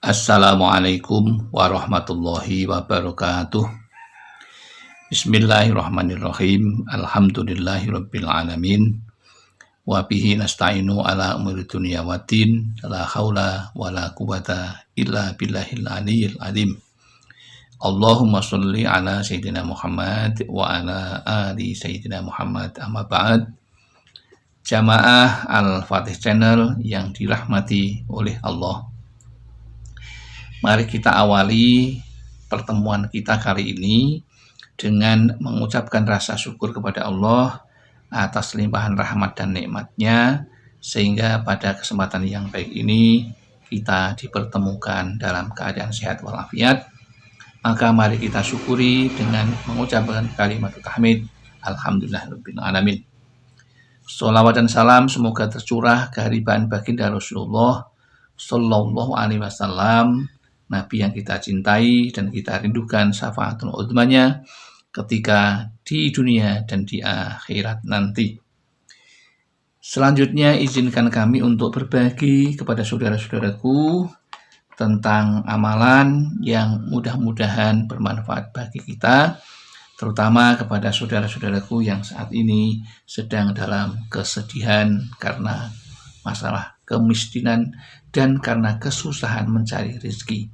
Assalamualaikum warahmatullahi wabarakatuh. Bismillahirrahmanirrahim. Alhamdulillahirabbil alamin. Wa bihi nasta'inu ala umuri dunya waddin. La haula wala quwata illa billahil aliyyil azim. Allahumma sholli ala sayyidina Muhammad wa ala ali sayyidina Muhammad. Amma ba'd. Jamaah Al-Fatih Channel yang dirahmati oleh Allah. Mari kita awali pertemuan kita kali ini dengan mengucapkan rasa syukur kepada Allah atas limpahan rahmat dan nikmat-Nya, sehingga pada kesempatan yang baik ini kita dipertemukan dalam keadaan sehat walafiat. Maka mari kita syukuri dengan mengucapkan kalimat tahmid, alhamdulillahirabbil alamin. Sholawat dan salam semoga tercurah kehadiran baginda Rasulullah sallallahu alaihi wasallam, Nabi yang kita cintai dan kita rindukan syafaatul uzmanya ketika di dunia dan di akhirat nanti. Selanjutnya izinkan kami untuk berbagi kepada saudara-saudaraku tentang amalan yang mudah-mudahan bermanfaat bagi kita, terutama kepada saudara-saudaraku yang saat ini sedang dalam kesedihan karena masalah kemiskinan dan karena kesusahan mencari rezeki.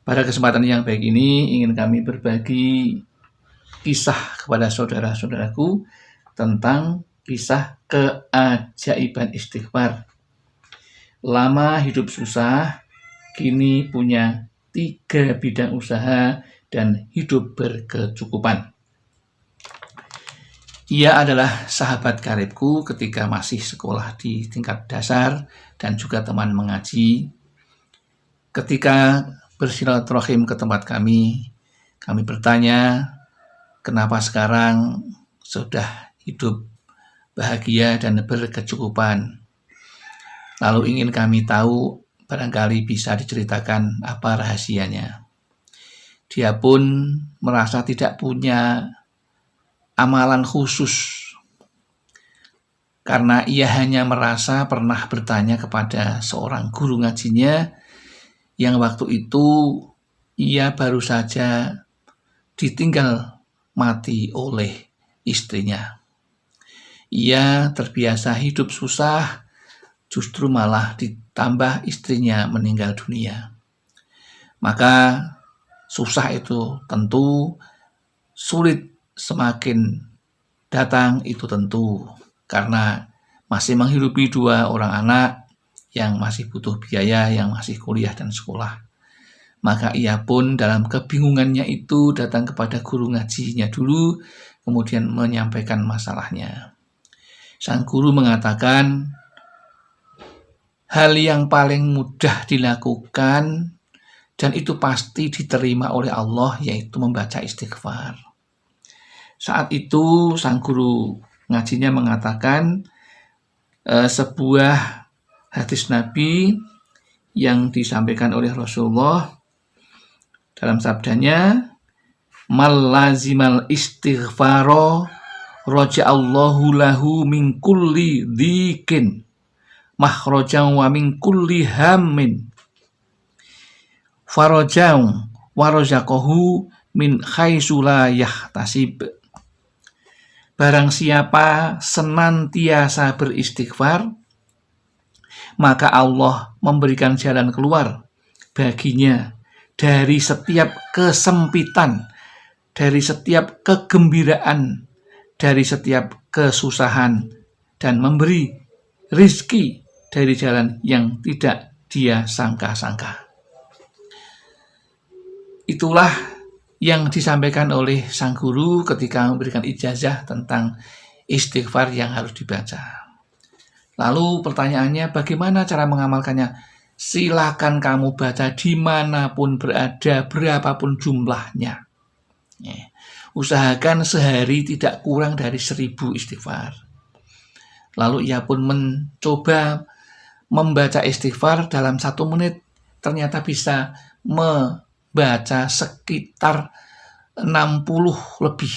Pada kesempatan yang baik ini ingin kami berbagi kisah kepada saudara-saudaraku tentang kisah keajaiban istighfar. Lama hidup susah, kini punya 3 bidang usaha dan hidup berkecukupan. Ia adalah sahabat karibku ketika masih sekolah di tingkat dasar dan juga teman mengaji. Ketika bersilaturahim ke tempat kami bertanya kenapa sekarang sudah hidup bahagia dan berkecukupan. Lalu ingin kami tahu, barangkali bisa diceritakan apa rahasianya. Dia pun merasa tidak punya amalan khusus, karena ia hanya merasa pernah bertanya kepada seorang guru ngajinya yang waktu itu ia baru saja ditinggal mati oleh istrinya. Ia terbiasa hidup susah, justru malah ditambah istrinya meninggal dunia. Maka susah itu tentu sulit semakin datang, itu tentu karena masih menghidupi 2 orang anak yang masih butuh biaya, yang masih kuliah dan sekolah. Maka ia pun dalam kebingungannya itu datang kepada guru ngajinya dulu, kemudian menyampaikan masalahnya. Sang guru mengatakan, hal yang paling mudah dilakukan dan itu pasti diterima oleh Allah, yaitu membaca istighfar. Saat itu sang guru ngajinya mengatakan sebuah hadis Nabi yang disampaikan oleh Rasulullah dalam sabdanya, mal lazimal istighfaro raja'allahu lahu min kulli dhikin makhrajan wa min kulli hammin farajan wa razaqahu min haitsu la yahtasib. Barang siapa senantiasa beristighfar, maka Allah memberikan jalan keluar baginya dari setiap kesempitan, dari setiap kegembiraan, dari setiap kesusahan, dan memberi rizki dari jalan yang tidak dia sangka-sangka. Itulah yang disampaikan oleh sang guru ketika memberikan ijazah tentang istighfar yang harus dibaca. Lalu pertanyaannya, bagaimana cara mengamalkannya? Silakan kamu baca dimanapun berada, berapapun jumlahnya. Usahakan sehari tidak kurang dari 1000 istighfar. Lalu ia pun mencoba membaca istighfar dalam 1 menit. Ternyata bisa membaca sekitar 60 lebih.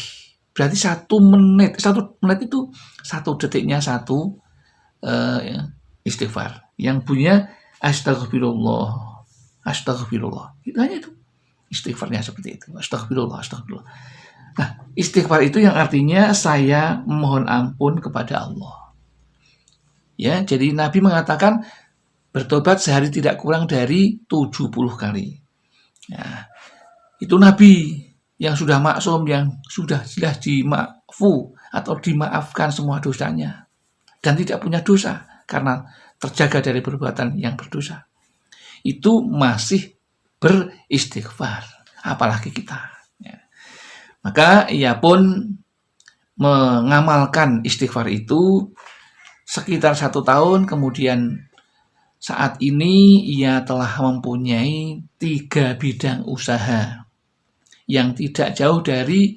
Berarti 1 menit itu 1 detiknya 1 istighfar yang bunyinya astagfirullah, astagfirullah. Hanya itu. Istighfarnya seperti itu. Astagfirullah, astagfirullah. Nah, istighfar itu yang artinya saya mohon ampun kepada Allah. Ya, jadi Nabi mengatakan bertobat sehari tidak kurang dari 70 kali. Ya, itu Nabi yang sudah maksum, yang sudah jelas dimafu atau dimaafkan semua dosanya dan tidak punya dosa karena terjaga dari perbuatan yang berdosa. Itu masih beristighfar, apalagi kita. Ya. Maka ia pun mengamalkan istighfar itu sekitar 1 tahun, kemudian saat ini ia telah mempunyai 3 bidang usaha yang tidak jauh dari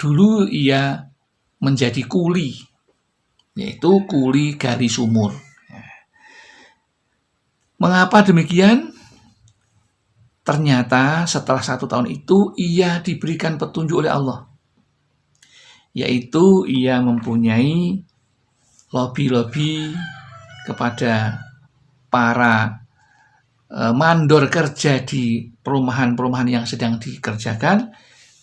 dulu ia menjadi kuli, yaitu kuli gali sumur. Mengapa demikian? Ternyata setelah 1 tahun itu ia diberikan petunjuk oleh Allah, yaitu ia mempunyai lobi-lobi kepada para mandor kerja di perumahan-perumahan yang sedang dikerjakan,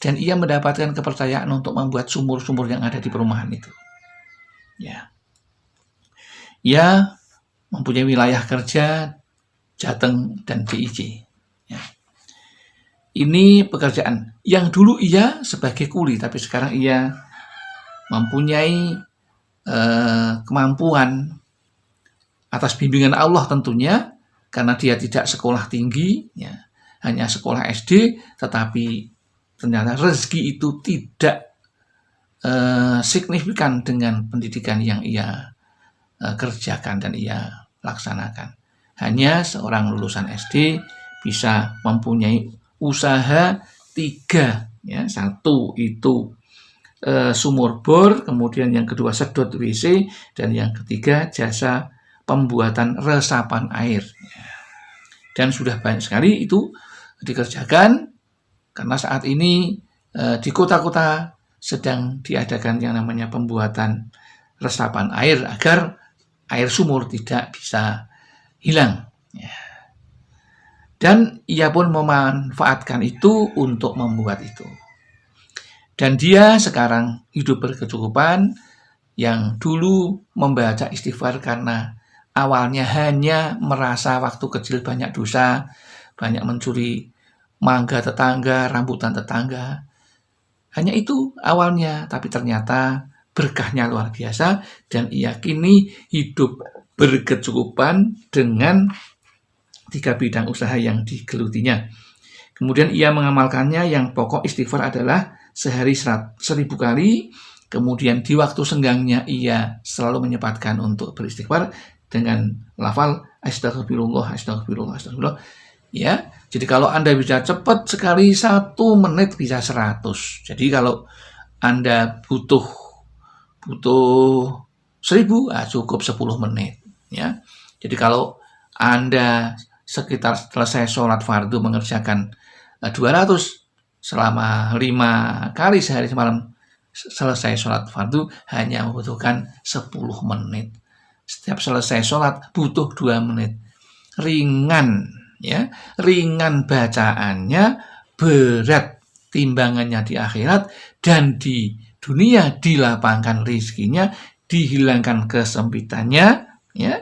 dan ia mendapatkan kepercayaan untuk membuat sumur-sumur yang ada di perumahan itu. Ya, ia mempunyai wilayah kerja Jateng dan DIY. Ya. Ini pekerjaan yang dulu ia sebagai kuli, tapi sekarang ia mempunyai kemampuan atas bimbingan Allah tentunya, karena dia tidak sekolah tinggi, ya, hanya sekolah SD, tetapi ternyata rezeki itu tidak signifikan dengan pendidikan yang ia kerjakan dan ia laksanakan. Hanya seorang lulusan SD bisa mempunyai usaha 3, ya. 1 itu sumur bor, kemudian yang kedua sedot WC, dan yang ketiga jasa pembuatan resapan air. Dan sudah banyak sekali itu dikerjakan, karena saat ini di kota-kota sedang diadakan yang namanya pembuatan resapan air agar air sumur tidak bisa hilang. Dan ia pun memanfaatkan itu untuk membuat itu. Dan dia sekarang hidup berkecukupan, yang dulu membaca istighfar karena awalnya hanya merasa waktu kecil banyak dosa, banyak mencuri mangga tetangga, rambutan tetangga. Hanya itu awalnya, tapi ternyata berkahnya luar biasa, dan ia kini hidup berkecukupan dengan 3 bidang usaha yang digelutinya. Kemudian ia mengamalkannya, yang pokok istighfar adalah sehari 1000 kali. Kemudian di waktu senggangnya ia selalu menyempatkan untuk beristighfar dengan lafal astagfirullah, astagfirullah, astagfirullah. Ya, jadi kalau Anda bisa cepat sekali 1 menit bisa 100. Jadi kalau Anda butuh 1000, cukup 10 menit. Ya, jadi kalau Anda sekitar selesai sholat fardu mengerjakan 200 selama 5 kali sehari semalam, selesai sholat fardu hanya membutuhkan 10 menit. Setiap selesai sholat butuh 2 menit. Ringan, ya, ringan bacaannya, berat timbangannya di akhirat, dan di dunia dilapangkan rezekinya, dihilangkan kesempitannya, ya,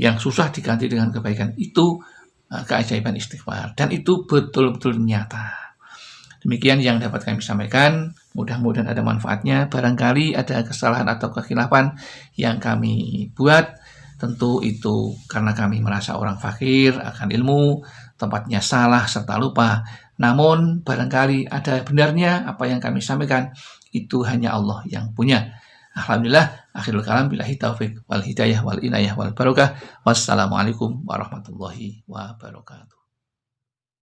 yang susah diganti dengan kebaikan. Itu keajaiban istighfar, dan itu betul-betul nyata. Demikian yang dapat kami sampaikan, mudah-mudahan ada manfaatnya. Barangkali ada kesalahan atau kekhilafan yang kami buat, tentu itu karena kami merasa orang fakir akan ilmu, tempatnya salah serta lupa. Namun barangkali ada benarnya apa yang kami sampaikan, itu hanya Allah yang punya. Alhamdulillah, akhirul kalam, billahi taufik wal hidayah wal inayah wal barokah. Wassalamualaikum warahmatullahi wabarakatuh.